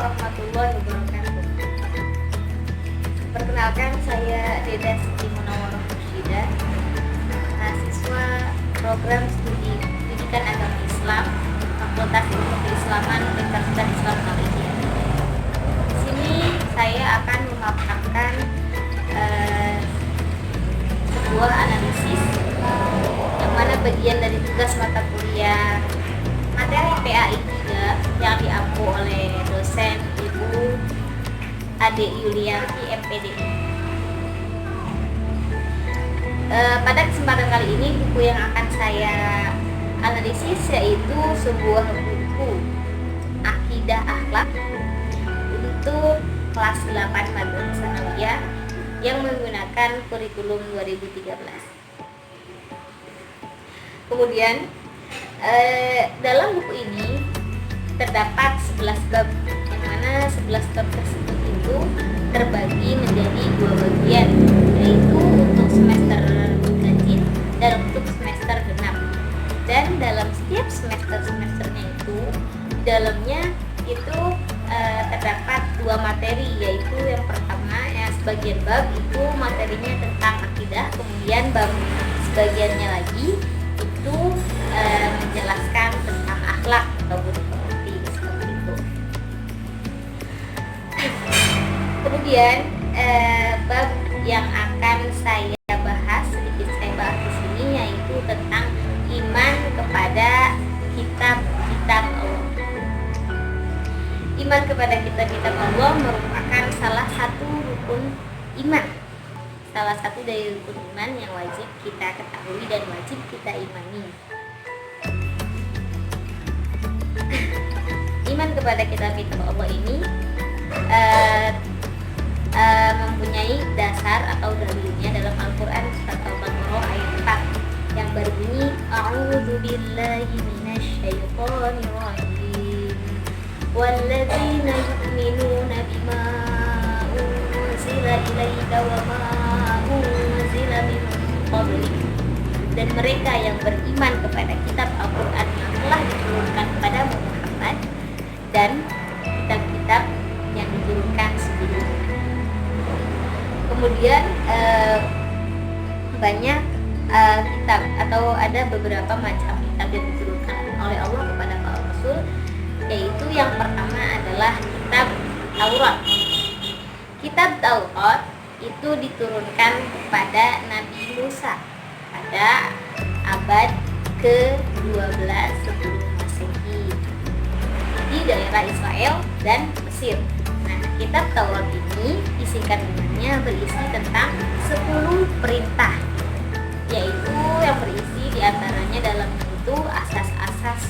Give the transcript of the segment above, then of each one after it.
warahmatullahi wabarakatuh. Perkenalkan, saya Deda Siti Munawwaroh Mursyidah, mahasiswa program studi pendidikan agama Islam, Fakultas Ilmu Keislaman Universitas Islam Malaysia. Di sini saya akan memaparkan sebuah analisis yang mana bagian dari tugas mata kuliah materi PAI 3 yang diampu oleh dosen Ibu Ade Yulianti MPD. Pada kesempatan kali ini buku yang akan saya analisis yaitu sebuah buku Akidah Akhlak untuk kelas 8 Madrasah Sanawiyah yang menggunakan kurikulum 2013. Kemudian dalam buku ini terdapat 11 bab, yang mana 11 bab tersebut itu terbagi menjadi 2 bagian, yaitu untuk semester ganjil dan untuk semester genap. Dan dalam setiap semesternya itu, di dalamnya itu terdapat 2 materi, yaitu yang pertama sebagian bab itu materinya tentang akidah, kemudian bab sebagiannya lagi itu menjelaskan tentang akhlak atau budi pekerti, seperti itu. Kemudian bab yang akan saya bahas di sini yaitu tentang iman kepada kitab-kitab Allah. Iman kepada kitab-kitab Allah merupakan salah satu rukun iman, salah satu dari rukun iman yang wajib kita ketahui dan wajib kita imani. Iman kepada kitab-kitab Allah ini mempunyai dasar atau dalilnya dalam Al-Quran surat Al-Baqarah ayat 4 yang berbunyi A'udzubillahi minasyaitonir rajim walladzina yu'minuna bima unzila ilaika wa ma unzila min qablik, dan mereka yang beriman kepada kitab Al-Quran yang telah diturunkan kepada Muhammad dan kitab-kitab yang diturunkan sebelumnya. Kemudian banyak kitab atau ada beberapa macam kitab yang diturunkan oleh Allah kepada para Rasul, yaitu yang pertama adalah kitab Taurat. Kitab Taurat itu diturunkan kepada Nabi Musa pada abad ke-12 sebelum Masehi di daerah Israel dan Mesir. Nah, kitab Taurat ini isi kandungannya berisi tentang 10 perintah, yaitu yang berisi diantaranya dalam itu asas-asas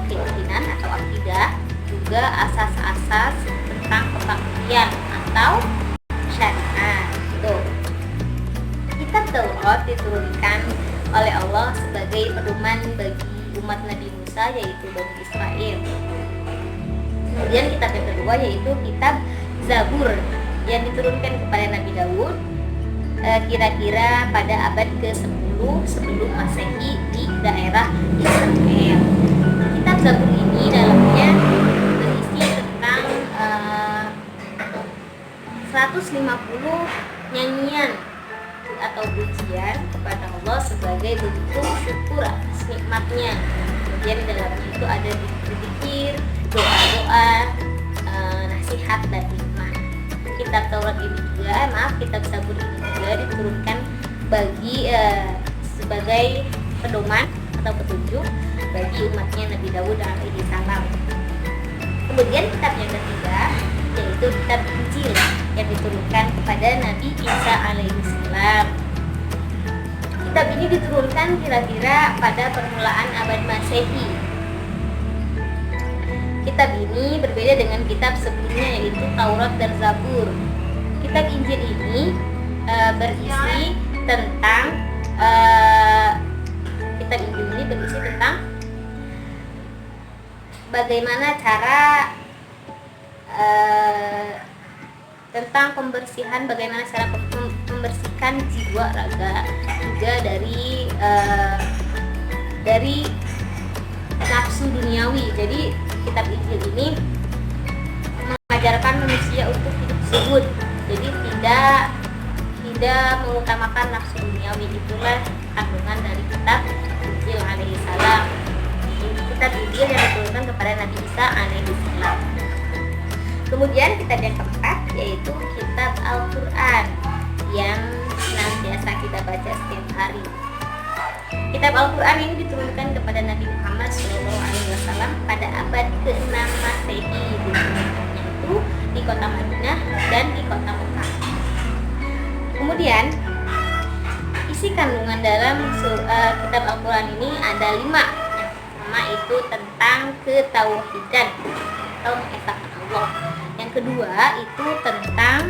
keyakinan atau akidah, juga asas-asas tentang kebaktian atau syariat. Kitab Taurat diturunkan oleh Allah sebagai pedoman bagi umat Nabi Musa, yaitu Bani Israel. Kemudian kitab yang kedua yaitu kitab Zabur yang diturunkan kepada Nabi Daud kira-kira pada abad ke-10 sebelum Masehi di daerah Israel. Kitab Zabur ini dalamnya berisi tentang 150 nyanyian atau pujian kepada Allah sebagai bentuk syukur atas nikmatnya. Kemudian di dalamnya itu ada zikir, doa-doa, nasihat dan hikmah. Kitab Taurat ini juga, kitab Zabur ini juga diturunkan bagi sebagai pedoman atau petunjuk bagi umatnya Nabi Daud alaihi salam. Kemudian kitab yang ketiga yaitu kitab Injil yang diturunkan kepada Nabi Isa alaihi salam. Kitab ini diturunkan kira-kira pada permulaan abad Masehi. Kitab ini berbeda dengan kitab sebelumnya yaitu Taurat dan Zabur. Kitab Injil ini berisi tentang kitab Injil ini berisi tentang bagaimana cara tentang pembersihan, bagaimana cara membersihkan jiwa raga juga dari nafsu duniawi. Jadi kitab Injil ini menciptakan manusia untuk hidup subur. Jadi tidak mengutamakan nafsu duniawi. Itulah kandungan dari kitab Injil alaihissalam. Kitab Injil yang diturunkan kepada Nabi Isa alaihissalam. Kemudian kitab yang keempat yaitu kitab Al-Quran yang senantiasa kita baca setiap hari. Kitab Al-Quran ini diturunkan kepada Nabi Muhammad SAW pada abad ke-6 Masehi, yaitu di kota Madinah dan di kota Mekah. Kemudian isi kandungan dalam kitab Al-Quran ini ada 5. Yang pertama itu tentang ketauhidan atau mengesahkan Allah. Yang kedua itu tentang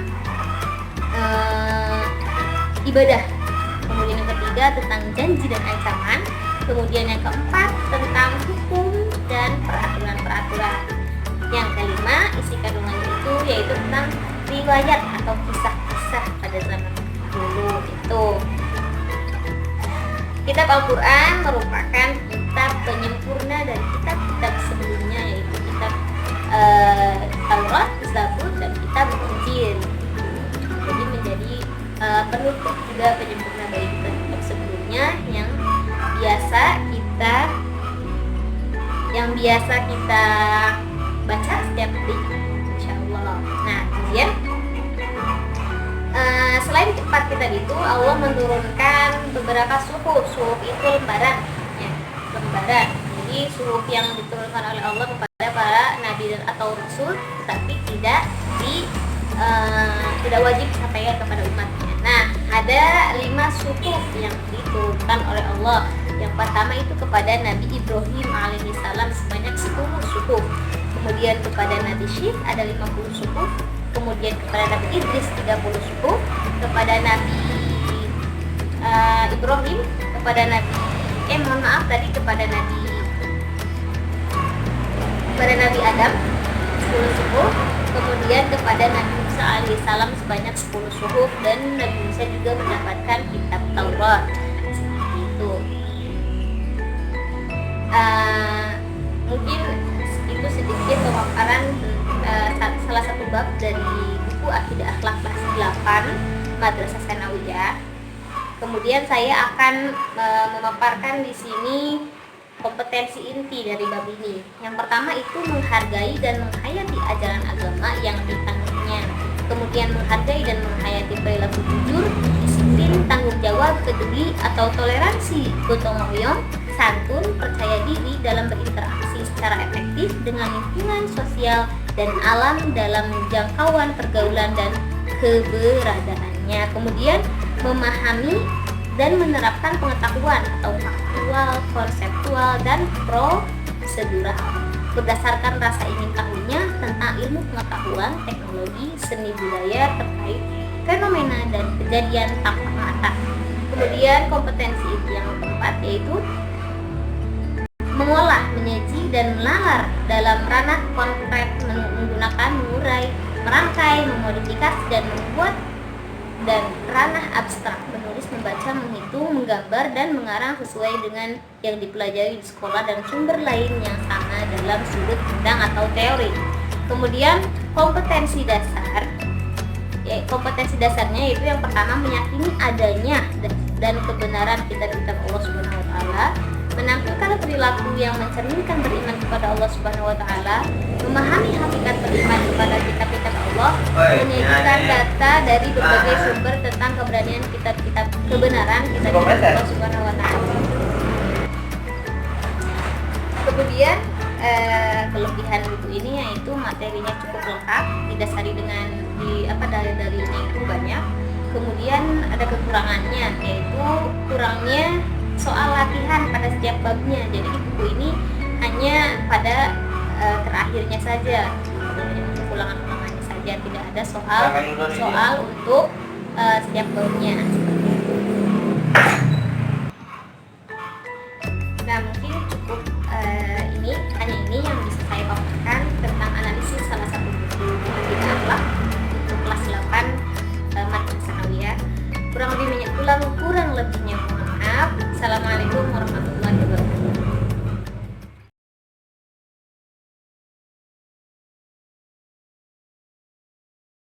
ibadah. Kemudian yang ketiga tentang janji dan ancaman. Kemudian yang keempat tentang hukum dan peraturan-peraturan. Yang kelima isi kandungannya itu yaitu tentang riwayat atau kisah-kisah pada zaman dulu itu. Kitab Al-Quran merupakan kitab penyempurna dari kitab-kitab sebelumnya, yaitu kitab Taurat, Zabur, dan kitab Injil. Jadi menjadi penutup juga penyempurna dari kitab sebelumnya yang biasa kita baca setiap hari, insyaallah. Nah, kemudian selain kitab itu Allah menurunkan beberapa suhuf. Suhuf itu lembaran, ya, lembaran. Jadi suhuf yang diturunkan oleh Allah kepada para nabi dan atau rasul, tetapi tidak wajib disampaikan kepada umatnya. Nah, ada 5 suhuf yang diturunkan oleh Allah. Yang pertama itu kepada Nabi Ibrahim alaihissalam sebanyak 10 suhuf. Kemudian kepada Nabi Syekh ada 50 suhuf. Kemudian kepada Nabi Idris 30 suhuf. Kepada Nabi Ibrahim, kepada Nabi Adam 10 suhuf. Kemudian kepada Nabi Musa alaihissalam sebanyak 10 suhuf, dan Nabi Musa juga mendapatkan kitab Taurat. Seperti itu. Mungkin itu sedikit pemaparan salah satu bab dari buku Akidah Akhlak kelas 8 Madrasah Tsanawiyah. Kemudian saya akan memaparkan di sini kompetensi inti dari bab ini. Yang pertama itu menghargai dan menghayati ajaran agama yang ditanutnya. Kemudian menghargai dan menghayati perilaku jujur, disiplin, tanggung jawab, peduli atau toleransi, gotong royong, santun, percaya diri dalam berinteraksi secara efektif dengan lingkungan sosial dan alam dalam jangkauan pergaulan dan keberadaannya. Kemudian memahami dan menerapkan pengetahuan atau faktual, konseptual, dan prosedural berdasarkan rasa ingin tahunya tentang ilmu pengetahuan, teknologi, seni budaya terkait fenomena dan kejadian tampak mata. Kemudian kompetensi yang keempat yaitu mengolah, menyaji, dan menalar dalam ranah konkret menggunakan mengurai, merangkai, memodifikasi, dan membuat, dan ranah abstrak menulis, membaca, menghitung, menggambar, dan mengarang sesuai dengan yang dipelajari di sekolah dan sumber lain yang sama dalam sudut pandang atau teori. Kemudian kompetensi dasar, kompetensi dasarnya yaitu yang pertama meyakini adanya dan kebenaran kitab-kitab Allah Subhanahu wa taala, menampilkan perilaku yang mencerminkan beriman kepada Allah Subhanahu wa taala, memahami hakikat beriman kepada kitab-kitab Allah, menyajikan data dari berbagai sumber tentang kebenaran kitab-kitab Allah Subhanahu wa taala. Kemudian kelebihan buku ini yaitu materinya cukup lengkap, didasari dengan dalil-dalilnya itu banyak. Kemudian ada kekurangannya, yaitu kurangnya soal latihan pada setiap babnya. Jadi buku ini hanya pada terakhirnya saja, ulangan-ulangannya saja, tidak ada soal untuk setiap babnya. Nah, mungkin cukup hanya ini yang bisa saya paparkan tentang analisis salah satu buku Akidah Akhlak untuk kelas 8 Madrasah Tsanawiyah. Kurang lebihnya mohon maaf. Assalamualaikum